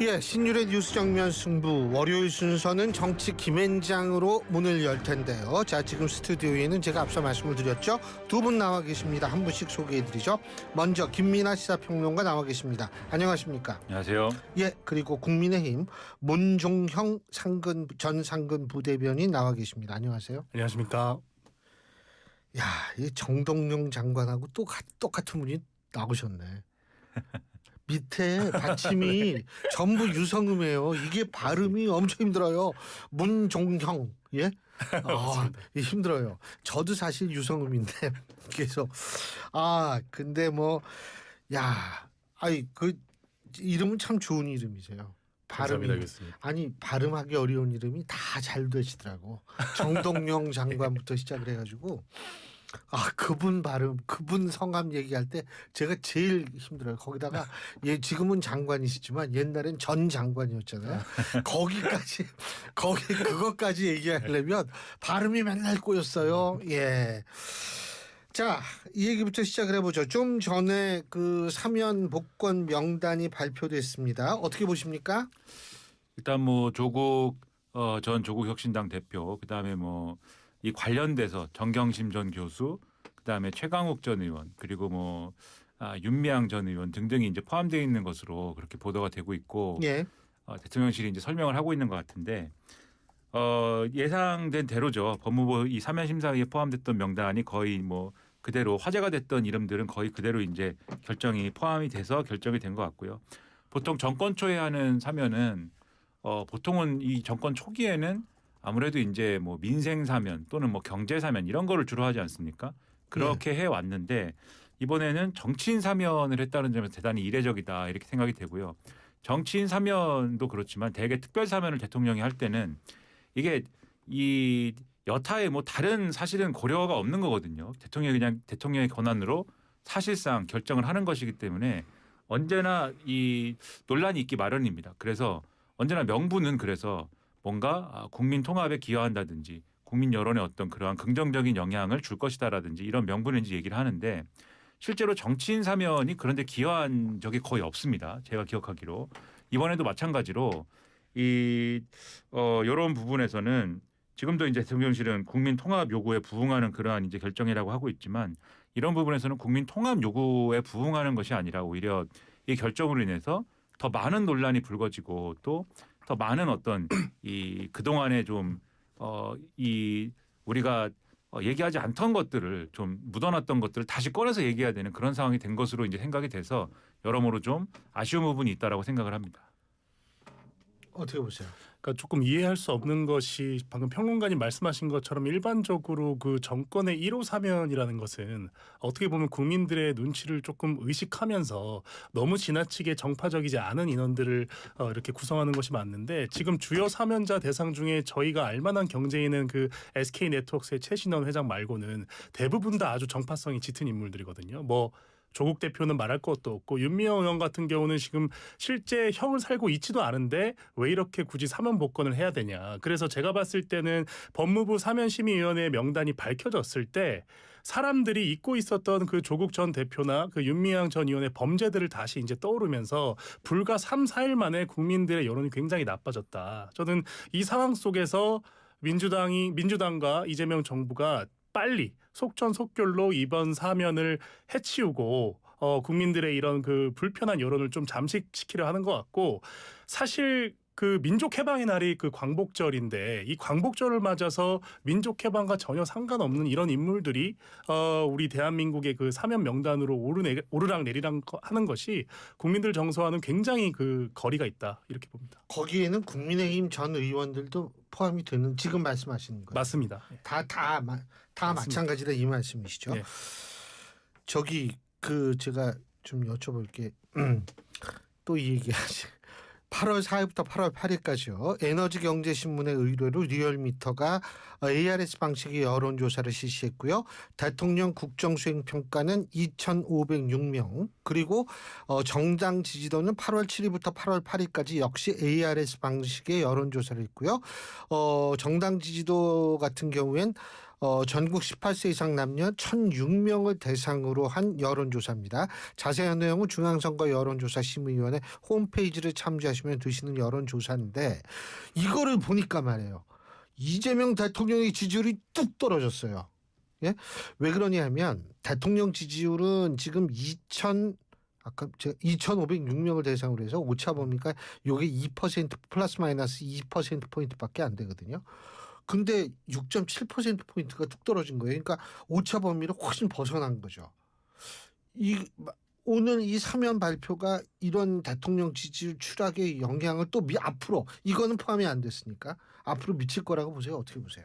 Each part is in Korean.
예, 신율의 뉴스 정면 승부 월요일 순서는 정치 김앤장으로 문을 열 텐데요. 자, 지금 스튜디오에는 제가 앞서 말씀을 드렸죠. 두 분 나와 계십니다. 한 분씩 소개해드리죠. 먼저 김민하 시사평론가 나와 계십니다. 안녕하십니까? 안녕하세요. 예, 그리고 국민의힘 문종형 전 상근 부대변인 나와 계십니다. 안녕하세요. 안녕하십니까? 야, 이 정동영 장관하고 또 똑같은 분이 나오셨네. 밑에 받침이 전부 유성음이에요. 이게 발음이 엄청 힘들어요. 문종형, 예? 힘들어요. 저도 사실 유성음인데 그래서 근데 그 이름은 참 좋은 이름이세요. 발음하기 어려운 이름이 다 잘 되시더라고. 정동영 장관부터 시작을 해가지고. 그분 발음, 그분 성함 얘기할 때 제가 제일 힘들어요. 거기다가 지금은 장관이시지만 옛날엔 전 장관이었잖아요. 그것까지 얘기하려면 발음이 맨날 꼬였어요. 예. 자, 이 얘기부터 시작을 해보죠. 좀 전에 그 사면 복권 명단이 발표됐습니다. 어떻게 보십니까? 일단 조국 전 조국혁신당 대표, 그다음에 이 관련돼서 정경심 전 교수, 그다음에 최강욱 전 의원, 그리고 윤미향 전 의원 등등이 이제 포함되어 있는 것으로 그렇게 보도가 되고 있고, 예. 대통령실이 이제 설명을 하고 있는 것 같은데, 예상된 대로죠. 법무부 이 사면 심사위에 포함됐던 명단이 거의 그대로 화제가 됐던 이름들은 거의 그대로 이제 결정이 포함이 돼서 결정이 된 것 같고요. 보통 정권 초에 하는 사면은 보통은 이 정권 초기에는 아무래도 이제 민생 사면 또는 경제 사면 이런 거를 주로 하지 않습니까? 그렇게 해 왔는데 이번에는 정치인 사면을 했다는 점에서 대단히 이례적이다 이렇게 생각이 되고요. 정치인 사면도 그렇지만 대개 특별 사면을 대통령이 할 때는 이게 이 여타의 다른 사실은 고려가 없는 거거든요. 대통령이 그냥 대통령의 권한으로 사실상 결정을 하는 것이기 때문에 언제나 이 논란이 있기 마련입니다. 그래서 언제나 명분은 그래서 뭔가 국민 통합에 기여한다든지 국민 여론에 어떤 그러한 긍정적인 영향을 줄 것이다라든지 이런 명분을 이제 얘기를 하는데 실제로 정치인 사면이 그런데 기여한 적이 거의 없습니다. 제가 기억하기로. 이번에도 마찬가지로 이런 부분에서는 지금도 이제 대통령실은 국민 통합 요구에 부응하는 그러한 이제 결정이라고 하고 있지만 이런 부분에서는 국민 통합 요구에 부응하는 것이 아니라 오히려 이 결정으로 인해서 더 많은 논란이 불거지고 또 더 많은 어떤 이 그동안에 우리가 얘기하지 않던 것들을 좀 묻어놨던 것들을 다시 꺼내서 얘기해야 되는 그런 상황이 된 것으로 이제 생각이 돼서 여러모로 좀 아쉬운 부분이 있다라고 생각을 합니다. 어떻게 보세요? 그러니까 조금 이해할 수 없는 것이 방금 평론가님 말씀하신 것처럼 일반적으로 그 정권의 1호 사면이라는 것은 어떻게 보면 국민들의 눈치를 조금 의식하면서 너무 지나치게 정파적이지 않은 인원들을 이렇게 구성하는 것이 맞는데 지금 주요 사면자 대상 중에 저희가 알만한 경제인은 그 SK네트워크의 최신원 회장 말고는 대부분 다 아주 정파성이 짙은 인물들이거든요. 조국 대표는 말할 것도 없고 윤미향 의원 같은 경우는 지금 실제 형을 살고 있지도 않은데 왜 이렇게 굳이 사면 복권을 해야 되냐. 그래서 제가 봤을 때는 법무부 사면심의위원회 명단이 밝혀졌을 때 사람들이 잊고 있었던 그 조국 전 대표나 그 윤미향 전 의원의 범죄들을 다시 이제 떠오르면서 불과 3, 4일 만에 국민들의 여론이 굉장히 나빠졌다. 저는 이 상황 속에서 민주당과 이재명 정부가 빨리 속전속결로 이번 사면을 해치우고 국민들의 이런 그 불편한 여론을 좀 잠식시키려 하는 것 같고 사실 그 민족해방의 날이 그 광복절인데 이 광복절을 맞아서 민족해방과 전혀 상관없는 이런 인물들이 우리 대한민국의 그 사면 명단으로 오르락 내리락 하는 것이 국민들 정서와는 굉장히 그 거리가 있다 이렇게 봅니다. 거기에는 국민의힘 전 의원들도 포함이 되는 지금 말씀하시는 거예요. 맞습니다. 다 마찬가지다 이 말씀이시죠. 네. 제가 좀 여쭤볼게. 또 이 얘기하지. 8월 4일부터 8월 8일까지요. 에너지경제신문의 의뢰로 리얼미터가 ARS 방식의 여론조사를 실시했고요. 대통령 국정수행평가는 2,506명 그리고 정당 지지도는 8월 7일부터 8월 8일까지 역시 ARS 방식의 여론조사를 했고요. 정당 지지도 같은 경우엔 전국 18세 이상 남녀 1,006명을 대상으로 한 여론조사입니다. 자세한 내용은 중앙선거 여론조사심의위원회 홈페이지를 참조하시면 되시는 여론조사인데 이거를 보니까 말이에요. 이재명 대통령의 지지율이 뚝 떨어졌어요. 예? 왜 그러냐면 대통령 지지율은 지금 2,506명을 대상으로 해서 오차 범위가 요게 2% 플러스 마이너스 2%포인트밖에 안 되거든요. 근데 6.7%포인트가 뚝 떨어진 거예요. 그러니까 오차 범위를 훨씬 벗어난 거죠. 오늘 이 사면 발표가 이런 대통령 지지율 추락의 영향을 또 앞으로 이거는 포함이 안 됐으니까 앞으로 미칠 거라고 보세요. 어떻게 보세요?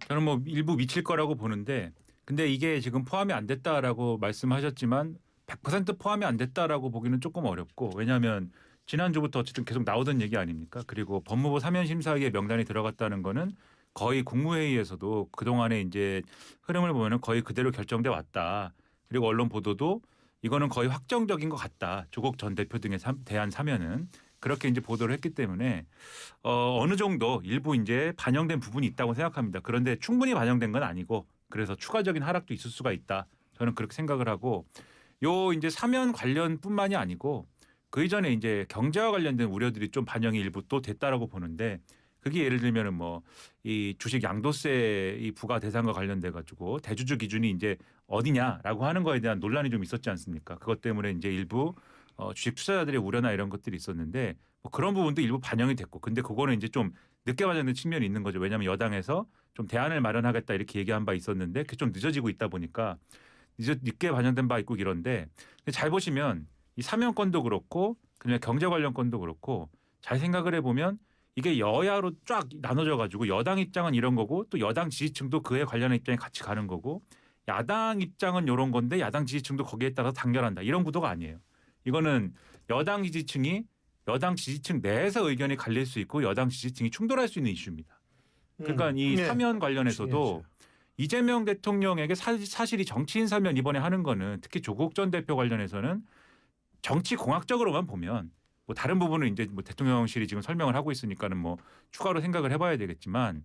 저는 뭐 일부 미칠 거라고 보는데 근데 이게 지금 포함이 안 됐다라고 말씀하셨지만 100% 포함이 안 됐다라고 보기는 조금 어렵고 왜냐하면 지난주부터 어쨌든 계속 나오던 얘기 아닙니까? 그리고 법무부 사면심사위에 명단이 들어갔다는 거는 거의 국무회의에서도 그동안에 이제 흐름을 보면은 거의 그대로 결정돼 왔다. 그리고 언론 보도도 이거는 거의 확정적인 것 같다. 조국 전 대표 등에 대한 사면은 그렇게 이제 보도를 했기 때문에 어느 정도 일부 이제 반영된 부분이 있다고 생각합니다. 그런데 충분히 반영된 건 아니고 그래서 추가적인 하락도 있을 수가 있다. 저는 그렇게 생각을 하고 요 이제 사면 관련뿐만이 아니고 그 이전에 이제 경제와 관련된 우려들이 좀 반영이 일부 또 됐다라고 보는데 그게 예를 들면은 뭐 이 주식 양도세 이 부과 대상과 관련돼 가지고 대주주 기준이 이제 어디냐라고 하는 거에 대한 논란이 좀 있었지 않습니까? 그것 때문에 이제 일부 주식 투자자들의 우려나 이런 것들이 있었는데 뭐 그런 부분도 일부 반영이 됐고 근데 그거는 이제 좀 늦게 반영된 측면이 있는 거죠. 왜냐하면 여당에서 좀 대안을 마련하겠다 이렇게 얘기한 바 있었는데 그게 좀 늦어지고 있다 보니까 늦게 반영된 바 있고 이런데 잘 보시면 이 사면권도 그렇고 그냥 경제 관련 건도 그렇고 잘 생각을 해보면 이게 여야로 쫙 나눠져 가지고 여당 입장은 이런 거고 또 여당 지지층도 그에 관련한 입장이 같이 가는 거고 야당 입장은 이런 건데 야당 지지층도 거기에 따라서 단결한다. 이런 구도가 아니에요. 이거는 여당 지지층이 여당 지지층 내에서 의견이 갈릴 수 있고 여당 지지층이 충돌할 수 있는 이슈입니다. 그러니까 이 사면 관련해서도 이재명 대통령에게 사실이 정치인 사면 이번에 하는 거는 특히 조국 전 대표 관련해서는 정치 공학적으로만 보면 뭐 다른 부분은 이제 뭐 대통령실이 지금 설명을 하고 있으니까는 뭐 추가로 생각을 해봐야 되겠지만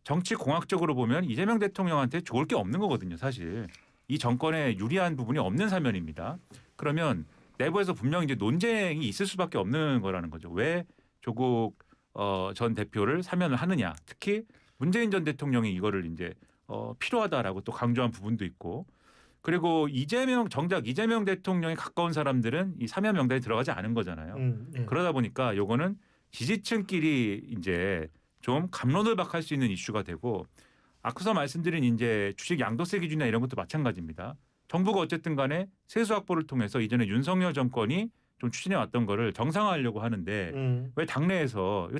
정치 공학적으로 보면 이재명 대통령한테 좋을 게 없는 거거든요. 사실 이 정권에 유리한 부분이 없는 사면입니다. 그러면 내부에서 분명히 이제 논쟁이 있을 수밖에 없는 거라는 거죠. 왜 조국 전 대표를 사면을 하느냐. 특히 문재인 전 대통령이 이거를 이제 필요하다라고 또 강조한 부분도 있고 그리고 정작 이재명 대통령에 가까운 사람들은 이 사면 명단에 들어가지 않은 거잖아요. 그러다 보니까 요거는 지지층끼리 이제 좀 갑론을박할 수 있는 이슈가 되고 앞서 말씀드린 이제 주식 양도세 기준이나 이런 것도 마찬가지입니다. 정부가 어쨌든 간에 세수 확보를 통해서 이전에 윤석열 정권이 좀 추진해 왔던 거를 정상화하려고 하는데 왜 당내에서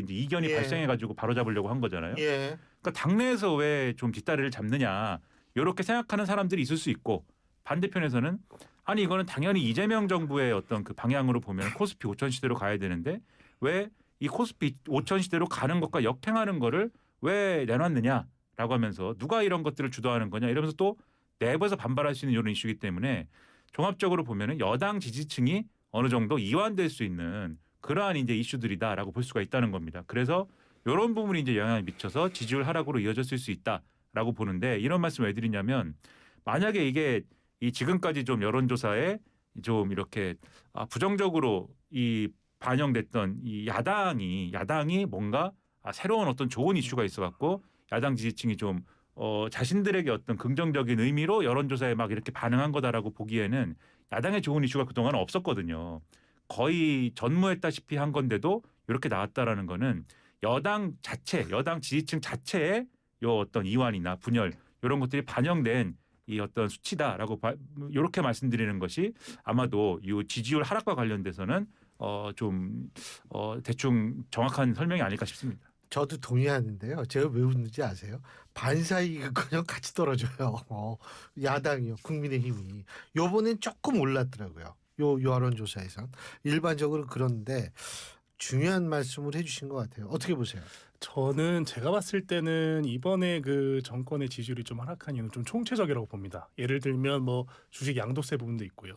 이제 이견이 발생해 가지고 바로잡으려고 한 거잖아요. 그러니까 당내에서 왜 좀 뒷다리를 잡느냐. 이렇게 생각하는 사람들이 있을 수 있고 반대편에서는 아니 이거는 당연히 이재명 정부의 어떤 그 방향으로 보면 코스피 5천 시대로 가야 되는데 왜 이 코스피 5천 시대로 가는 것과 역행하는 거를 왜 내놨느냐라고 하면서 누가 이런 것들을 주도하는 거냐 이러면서 또 내부에서 반발할 수 있는 이런 이슈이기 때문에 종합적으로 보면은 여당 지지층이 어느 정도 이완될 수 있는 그러한 이제 이슈들이다라고 볼 수가 있다는 겁니다. 그래서 이런 부분이 이제 영향을 미쳐서 지지율 하락으로 이어졌을 수 있다라고 보는데 이런 말씀을 왜 드리냐면 만약에 이게 이 지금까지 좀 여론조사에 좀 이렇게 부정적으로 이 반영됐던 이 야당이 뭔가 새로운 어떤 좋은 이슈가 있어갖고 야당 지지층이 좀 자신들에게 어떤 긍정적인 의미로 여론조사에 막 이렇게 반응한 거다라고 보기에는 야당의 좋은 이슈가 그동안 없었거든요. 거의 전무했다시피 한 건데도 이렇게 나왔다라는 거는 여당 지지층 자체의 요 어떤 이완이나 분열 이런 것들이 반영된 이 어떤 수치다라고 이렇게 말씀드리는 것이 아마도 이 지지율 하락과 관련돼서는 대충 정확한 설명이 아닐까 싶습니다. 저도 동의하는데요. 제가 왜 웃는지 아세요? 반사이익은커녕 같이 떨어져요. 야당이요, 국민의힘이. 요번엔 조금 올랐더라고요. 요 여론조사에선 일반적으로 그런데 중요한 말씀을 해주신 것 같아요. 어떻게 보세요? 저는 제가 봤을 때는 이번에 그 정권의 지지율이 좀 하락한 이유는 좀 총체적이라고 봅니다. 예를 들면 뭐 주식 양도세 부분도 있고요.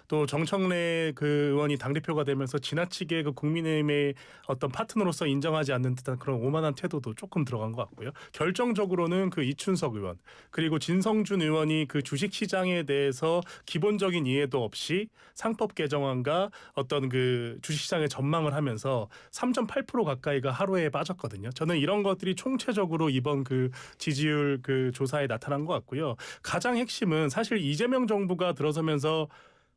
또 정청래 그 의원이 당대표가 되면서 지나치게 그 국민의힘의 어떤 파트너로서 인정하지 않는 듯한 그런 오만한 태도도 조금 들어간 것 같고요. 결정적으로는 그 이춘석 의원 그리고 진성준 의원이 그 주식시장에 대해서 기본적인 이해도 없이 상법 개정안과 어떤 그 주식시장의 전망을 하면서 3.8% 가까이가 하루에 빠졌거든요. 저는 이런 것들이 총체적으로 이번 그 지지율 그 조사에 나타난 것 같고요. 가장 핵심은 사실 이재명 정부가 들어서면서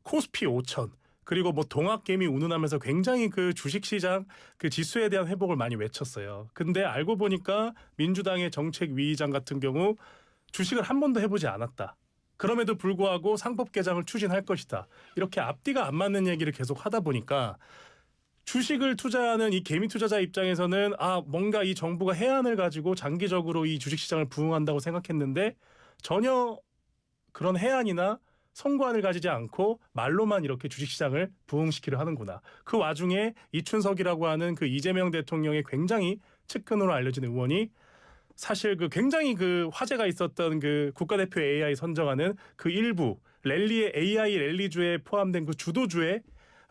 코스피 5천 그리고 뭐 동학개미 운운하면서 굉장히 그 주식시장 그 지수에 대한 회복을 많이 외쳤어요. 근데 알고 보니까 민주당의 정책위의장 같은 경우 주식을 한 번도 해보지 않았다. 그럼에도 불구하고 상법 개정을 추진할 것이다. 이렇게 앞뒤가 안 맞는 얘기를 계속 하다 보니까 주식을 투자하는 이 개미 투자자 입장에서는 뭔가 이 정부가 해안을 가지고 장기적으로 이 주식시장을 부흥한다고 생각했는데 전혀 그런 해안이나 성과를 가지지 않고 말로만 이렇게 주식시장을 부흥시키려 하는구나. 그 와중에 이춘석이라고 하는 그 이재명 대통령의 굉장히 측근으로 알려진 의원이 사실 그 굉장히 그 화제가 있었던 그 국가대표 AI 선정하는 그 일부 랠리의 AI 랠리주에 포함된 그 주도주에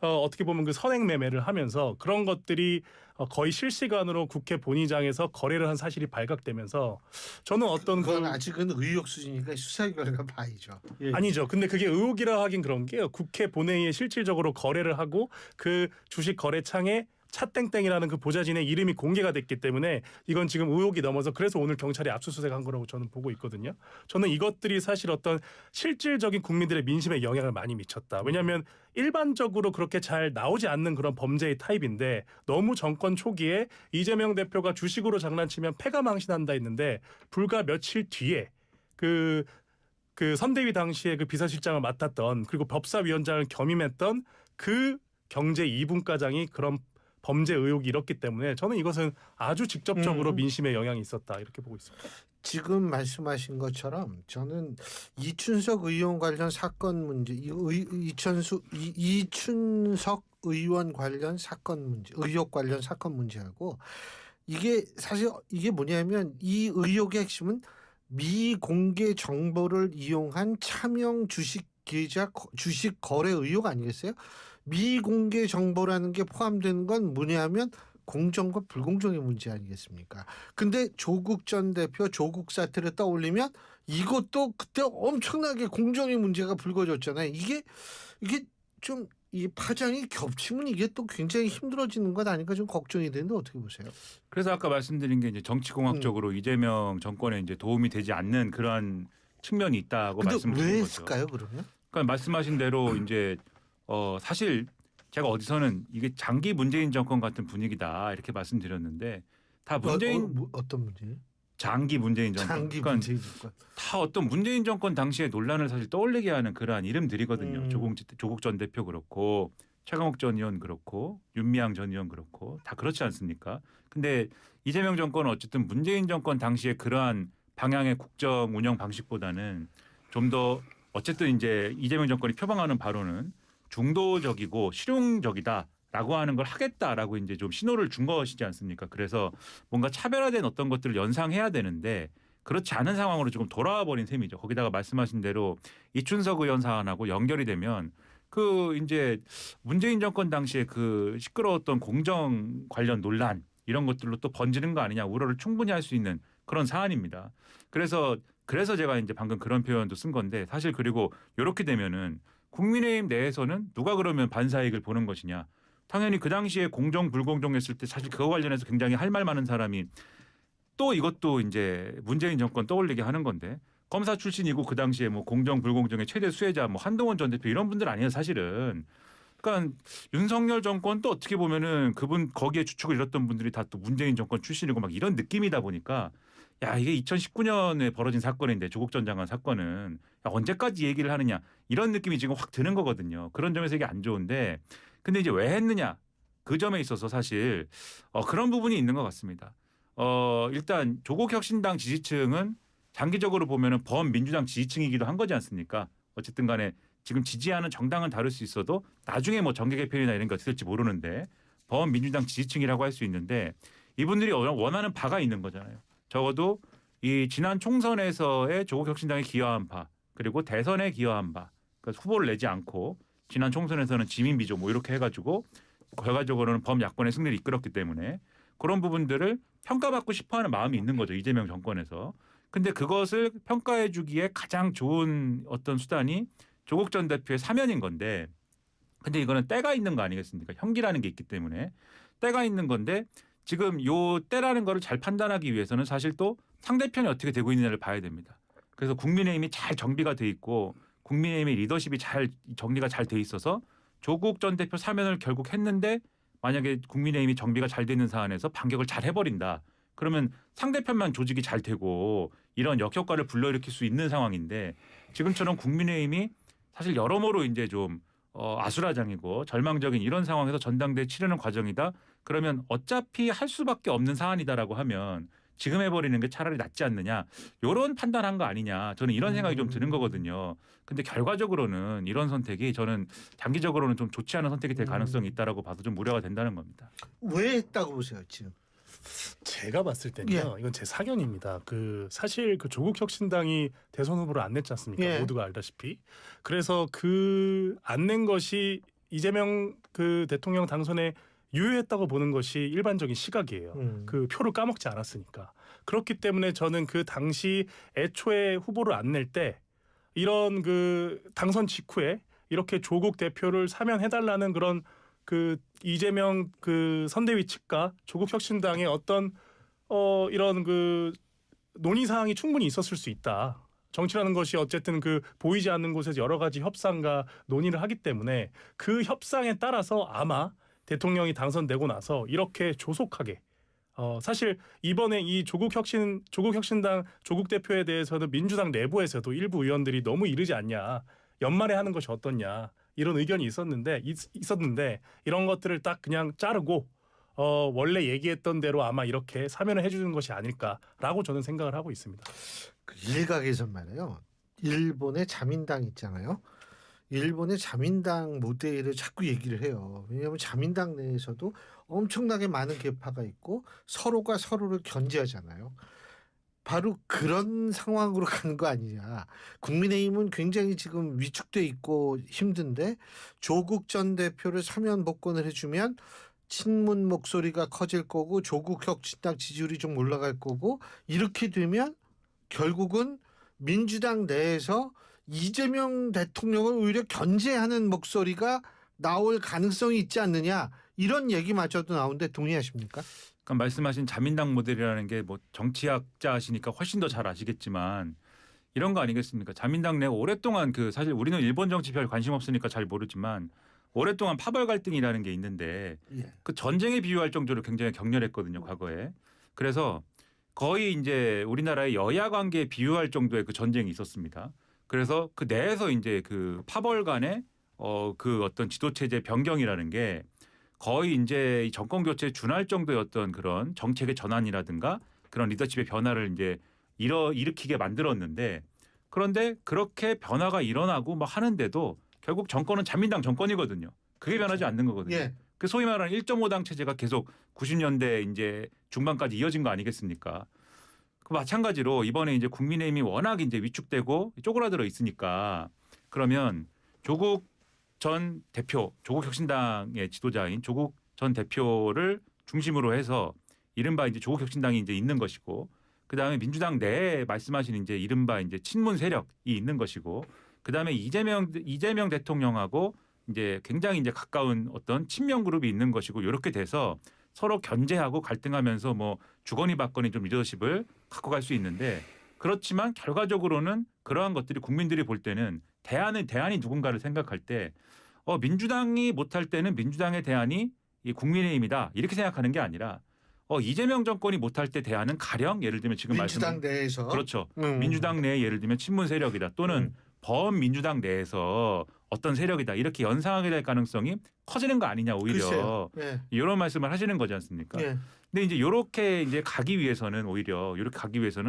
어떻게 보면 그 선행 매매를 하면서 그런 것들이 거의 실시간으로 국회 본의장에서 거래를 한 사실이 발각되면서 저는 어떤 그건 아직은 의혹 수준이니까 수사 결과 봐야죠. 예. 아니죠. 근데 그게 의혹이라 하긴 그런 게요. 국회 본회의에 실질적으로 거래를 하고 그 주식 거래창에 차땡땡이라는 그 보좌진의 이름이 공개가 됐기 때문에 이건 지금 의혹이 넘어서 그래서 오늘 경찰이 압수수색한 거라고 저는 보고 있거든요. 저는 이것들이 사실 어떤 실질적인 국민들의 민심에 영향을 많이 미쳤다. 왜냐하면 일반적으로 그렇게 잘 나오지 않는 그런 범죄의 타입인데 너무 정권 초기에 이재명 대표가 주식으로 장난치면 패가 망신한다 했는데 불과 며칠 뒤에 그 선대위 당시에 그 비서실장을 맡았던 그리고 법사위원장을 겸임했던 그 경제 2분과장이 그런 범죄 의혹이 일었기 때문에 저는 이것은 아주 직접적으로 민심에 영향이 있었다 이렇게 보고 있습니다. 지금 말씀하신 것처럼 저는 이춘석 의원 관련 사건 문제, 이춘석 의원 관련 사건 문제, 의혹 관련 사건 문제하고 이게 사실 이게 뭐냐면 이 의혹의 핵심은 미공개 정보를 이용한 차명 주식 계좌 주식 거래 의혹 아니겠어요? 미공개 정보라는 게 포함되는 건 뭐냐면 공정과 불공정의 문제 아니겠습니까? 근데 조국 전 대표 조국 사태를 떠올리면 이것도 그때 엄청나게 공정의 문제가 불거졌잖아요. 이게 좀 이 파장이 겹치면 이게 또 굉장히 힘들어지는 것 아닌가 좀 걱정이 되는데 어떻게 보세요? 그래서 아까 말씀드린 게 이제 정치공학적으로 이재명 정권에 이제 도움이 되지 않는 그런 측면이 있다고 근데 말씀드린 왜 거죠. 했을까요, 그러면? 그러니까 말씀하신 대로 이제 사실 제가 어디서는 이게 장기 문재인 정권 같은 분위기다 이렇게 말씀드렸는데 다 문재인 어떤 문제? 장기 문재인 정권. 장기 그러니까 문재인 정권. 다 어떤 문재인 정권 당시의 논란을 사실 떠올리게 하는 그러한 이름들이거든요. 조국 전 대표 그렇고 최강욱 전 의원 그렇고 윤미향 전 의원 그렇고 다 그렇지 않습니까? 근데 이재명 정권은 어쨌든 문재인 정권 당시에 그러한 방향의 국정 운영 방식보다는 좀 더 어쨌든 이제 이재명 정권이 표방하는 바로는 중도적이고 실용적이다라고 하는 걸 하겠다라고 이제 좀 신호를 준 것이지 않습니까? 그래서 뭔가 차별화된 어떤 것들을 연상해야 되는데 그렇지 않은 상황으로 조금 돌아와 버린 셈이죠. 거기다가 말씀하신 대로 이춘석 의원 사안하고 연결이 되면 그 이제 문재인 정권 당시에 그 시끄러웠던 공정 관련 논란 이런 것들로 또 번지는 거 아니냐 우려를 충분히 할 수 있는 그런 사안입니다. 그래서 제가 이제 방금 그런 표현도 쓴 건데 사실 그리고 이렇게 되면은 국민의힘 내에서는 누가 그러면 반사이익을 보는 것이냐. 당연히 그 당시에 공정 불공정했을 때 사실 그거 관련해서 굉장히 할 말 많은 사람이 또 이것도 이제 문재인 정권 떠올리게 하는 건데 검사 출신이고 그 당시에 뭐 공정 불공정의 최대 수혜자 뭐 한동훈 전 대표 이런 분들 아니에요 사실은. 그러니까 윤석열 정권 또 어떻게 보면은 그분 거기에 주축을 이뤘던 분들이 다 또 문재인 정권 출신이고 막 이런 느낌이다 보니까 야 이게 2019년에 벌어진 사건인데 조국 전 장관 사건은 야, 언제까지 얘기를 하느냐 이런 느낌이 지금 확 드는 거거든요. 그런 점에서 이게 안 좋은데 근데 이제 왜 했느냐 그 점에 있어서 사실 그런 부분이 있는 것 같습니다. 일단 조국 혁신당 지지층은 장기적으로 보면은 범민주당 지지층이기도 한 거지 않습니까? 어쨌든 간에 지금 지지하는 정당은 다를 수 있어도 나중에 뭐 정계 개편이나 이런 게 어떻게 될지 모르는데 범민주당 지지층이라고 할 수 있는데 이분들이 원하는 바가 있는 거잖아요. 적어도 이 지난 총선에서의 조국 혁신당에 기여한 바 그리고 대선에 기여한 바 그러니까 후보를 내지 않고 지난 총선에서는 지민비조 뭐 이렇게 해가지고 결과적으로는 범야권의 승리를 이끌었기 때문에 그런 부분들을 평가받고 싶어하는 마음이 있는 거죠. 이재명 정권에서. 근데 그것을 평가해주기에 가장 좋은 어떤 수단이 조국 전 대표의 사면인 건데 근데 이거는 때가 있는 거 아니겠습니까? 형기라는 게 있기 때문에 때가 있는 건데 지금 요 때라는 거를 잘 판단하기 위해서는 사실 또 상대편이 어떻게 되고 있느냐를 봐야 됩니다. 그래서 국민의힘이 잘 정비가 돼 있고 국민의힘의 리더십이 잘 정리가 잘 돼 있어서 조국 전 대표 사면을 결국 했는데 만약에 국민의힘이 정비가 잘 되는 사안에서 반격을 잘 해버린다. 그러면 상대편만 조직이 잘 되고 이런 역효과를 불러일으킬 수 있는 상황인데 지금처럼 국민의힘이 사실 여러모로 이제 좀 아수라장이고 절망적인 이런 상황에서 전당대회 치르는 과정이다. 그러면 어차피 할 수밖에 없는 사안이다라고 하면 지금 해버리는 게 차라리 낫지 않느냐. 이런 판단한 거 아니냐. 저는 이런 생각이 좀 드는 거거든요. 근데 결과적으로는 이런 선택이 저는 장기적으로는 좀 좋지 않은 선택이 될 가능성이 있다라고 봐도 좀 우려가 된다는 겁니다. 왜 했다고 보세요 지금? 제가 봤을 때는요. 이건 제 사견입니다. 사실 조국 혁신당이 대선 후보를 안 냈지 않습니까? 예. 모두가 알다시피. 그래서 안 낸 것이 이재명 대통령 당선에 유효했다고 보는 것이 일반적인 시각이에요. 표를 까먹지 않았으니까. 그렇기 때문에 저는 그 당시 애초에 후보를 안 낼 때 이런 당선 직후에 이렇게 조국 대표를 사면해달라는 그런 이재명 선대위 측과 조국 혁신당의 어떤 이런 논의 사항이 충분히 있었을 수 있다. 정치라는 것이 어쨌든 보이지 않는 곳에서 여러 가지 협상과 논의를 하기 때문에 그 협상에 따라서 아마 대통령이 당선되고 나서 이렇게 조속하게 사실 이번에 이 조국 혁신당 조국 대표에 대해서는 민주당 내부에서도 일부 의원들이 너무 이르지 않냐. 연말에 하는 것이 어떻냐. 이런 의견이 있었는데 이런 것들을 딱 그냥 자르고 원래 얘기했던 대로 아마 이렇게 사면을 해주는 것이 아닐까라고 저는 생각을 하고 있습니다. 그 일각에서 말이에요. 일본의 자민당 있잖아요. 일본의 자민당 모델을 자꾸 얘기를 해요. 왜냐하면 자민당 내에서도 엄청나게 많은 계파가 있고 서로가 서로를 견제하잖아요. 바로 그런 상황으로 가는 거 아니냐. 국민의힘은 굉장히 지금 위축돼 있고 힘든데 조국 전 대표를 사면 복권을 해주면 친문 목소리가 커질 거고 조국 혁신당 지지율이 좀 올라갈 거고 이렇게 되면 결국은 민주당 내에서 이재명 대통령을 오히려 견제하는 목소리가 나올 가능성이 있지 않느냐 이런 얘기마저도 나오는데 동의하십니까? 그러니까 말씀하신 자민당 모델이라는 게 뭐 정치학자시니까 훨씬 더 잘 아시겠지만 이런 거 아니겠습니까? 자민당 내 오랫동안 사실 우리는 일본 정치 별 관심 없으니까 잘 모르지만 오랫동안 파벌 갈등이라는 게 있는데 그 전쟁에 비유할 정도로 굉장히 격렬했거든요, 과거에. 그래서 거의 이제 우리나라의 여야 관계에 비유할 정도의 전쟁이 있었습니다. 그래서 그 내에서 이제 파벌 간의 어떤 지도 체제 변경이라는 게 거의 이제 정권 교체에 준할 정도의 어떤 그런 정책의 전환이라든가 그런 리더십의 변화를 이제 일으키게 만들었는데 그런데 그렇게 변화가 일어나고 뭐 하는데도 결국 정권은 자민당 정권이거든요. 그게 변하지 않는 거거든요. 예. 그 소위 말하는 1.5당 체제가 계속 90년대 이제 중반까지 이어진 거 아니겠습니까? 그 마찬가지로 이번에 이제 국민의힘이 워낙 이제 위축되고 쪼그라들어 있으니까 그러면 조국 전 대표, 조국 혁신당의 지도자인 조국 전 대표를 중심으로 해서 이른바 이제 조국 혁신당이 이제 있는 것이고 그다음에 민주당 내에 말씀하신 이제 이른바 이제 친문 세력이 있는 것이고 그다음에 이재명 대통령하고 이제 굉장히 이제 가까운 어떤 친명 그룹이 있는 것이고 이렇게 돼서 서로 견제하고 갈등하면서 뭐 주거니 받거니 좀 리더십을 갖고 갈 수 있는데 그렇지만 결과적으로는 그러한 것들이 국민들이 볼 때는 대안이 누군가를 생각할 때 민주당이 못할 때는 민주당의 대안이 이 국민의힘이다 이렇게 생각하는 게 아니라 이재명 정권이 못할 때 대안은 가령 예를 들면 지금 민주당 내에서 그렇죠. 민주당 내에 예를 들면 친문 세력이다 또는 범민주당 내에서 어떤 세력이다 이렇게 연상하게 될 가능성이 커지는 거 아니냐 오히려 예. 이런 말씀을 하시는 거지 않습니까? 예. 근데 이제 이렇게 이제 가기 위해서는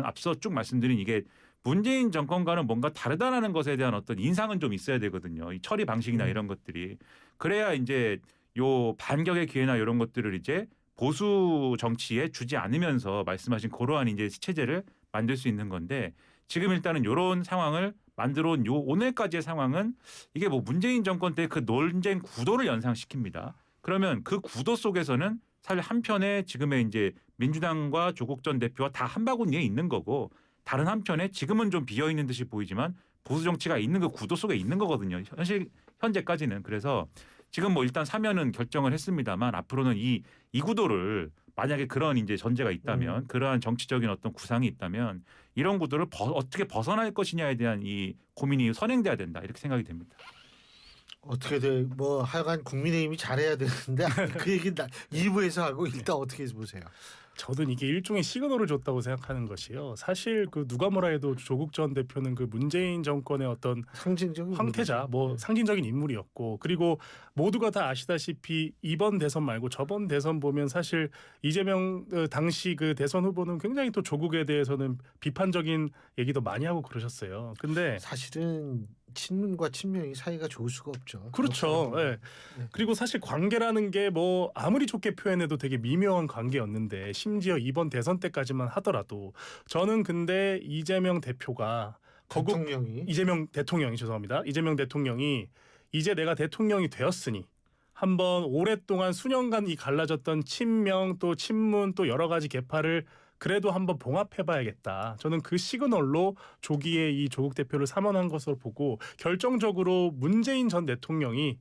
앞서 쭉 말씀드린 이게 문재인 정권과는 뭔가 다르다라는 것에 대한 어떤 인상은 좀 있어야 되거든요. 이 처리 방식이나 이런 것들이 그래야 이제 요 반격의 기회나 이런 것들을 이제 보수 정치에 주지 않으면서 말씀하신 그러한 이제 체제를 만들 수 있는 건데 지금 일단은 이런 상황을 만들어 온 요 오늘까지의 상황은 이게 뭐 문재인 정권 때 그 논쟁 구도를 연상시킵니다. 그러면 그 구도 속에서는 사실 한편에 지금의 이제 민주당과 조국 전 대표가 다 한 바구니에 있는 거고 다른 한편에 지금은 좀 비어 있는 듯이 보이지만 보수 정치가 있는 그 구도 속에 있는 거거든요. 현재까지는. 그래서 지금 뭐 일단 사면은 결정을 했습니다만 앞으로는 이 구도를 만약에 그런 이제 전제가 있다면 그러한 정치적인 어떤 구상이 있다면 이런 구도를 어떻게 벗어날 것이냐에 대한 이 고민이 선행돼야 된다 이렇게 생각이 됩니다. 어떻게 돼? 뭐 하여간 국민의힘이 잘해야 되는데 그 얘기 2부에서 하고 일단 어떻게 보세요? 저는 이게 일종의 시그널을 줬다고 생각하는 것이요. 사실 그 누가 뭐라 해도 조국 전 대표는 그 문재인 정권의 어떤 상징적인 황태자, 뭐 상징적인 인물이었고, 그리고 모두가 다 아시다시피 이번 대선 말고 저번 대선 보면 사실 이재명 당시 그 대선 후보는 굉장히 또 조국에 대해서는 비판적인 얘기도 많이 하고 그러셨어요. 근데 사실은 친문과 친명이 사이가 좋을 수가 없죠. 그렇죠. 예. 네. 그리고 사실 관계라는 게 뭐 아무리 좋게 표현해도 되게 미묘한 관계였는데 심지어 이번 대선 때까지만 하더라도 저는 근데 이재명 대표가 이재명 대통령이 죄송합니다. 이재명 대통령이 이제 내가 대통령이 되었으니 한번 오랫동안 수년간 이 갈라졌던 친명 또 친문 또 여러 가지 계파를 그래도 한번 봉합해봐야겠다. 저는 그 시그널로 조기에 이 조국 대표를 사면한 것으로 보고 결정적으로 문재인 전 대통령이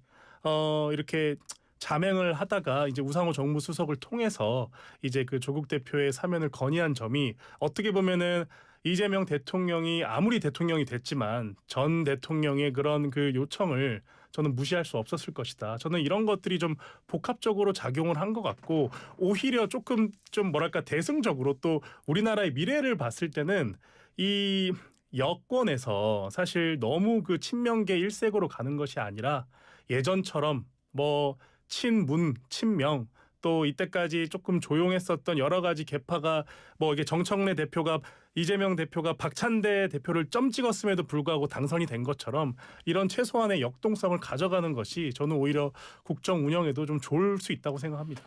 이렇게 자맹을 하다가 이제 우상호 정무수석을 통해서 이제 그 조국 대표의 사면을 건의한 점이 어떻게 보면은 이재명 대통령이 아무리 대통령이 됐지만 전 대통령의 그런 그 요청을 저는 무시할 수 없었을 것이다. 저는 이런 것들이 좀 복합적으로 작용을 한 것 같고 오히려 조금 좀 뭐랄까 대승적으로 또 우리나라의 미래를 봤을 때는 이 여권에서 사실 너무 그 친명계 일색으로 가는 것이 아니라 예전처럼 뭐 친문, 친명 또 이때까지 조금 조용했었던 여러 가지 계파가 뭐 이게 정청래 대표가 이재명 대표가 박찬대 대표를 점 찍었음에도 불구하고 당선이 된 것처럼 이런 최소한의 역동성을 가져가는 것이 저는 오히려 국정 운영에도 좀 좋을 수 있다고 생각합니다.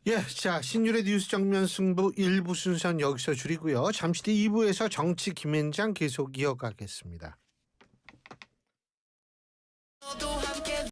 예, 자 신율의 뉴스 정면 승부 1부 순서는 여기서 줄이고요. 잠시 뒤 2부에서 정치 김앤장 계속 이어가겠습니다.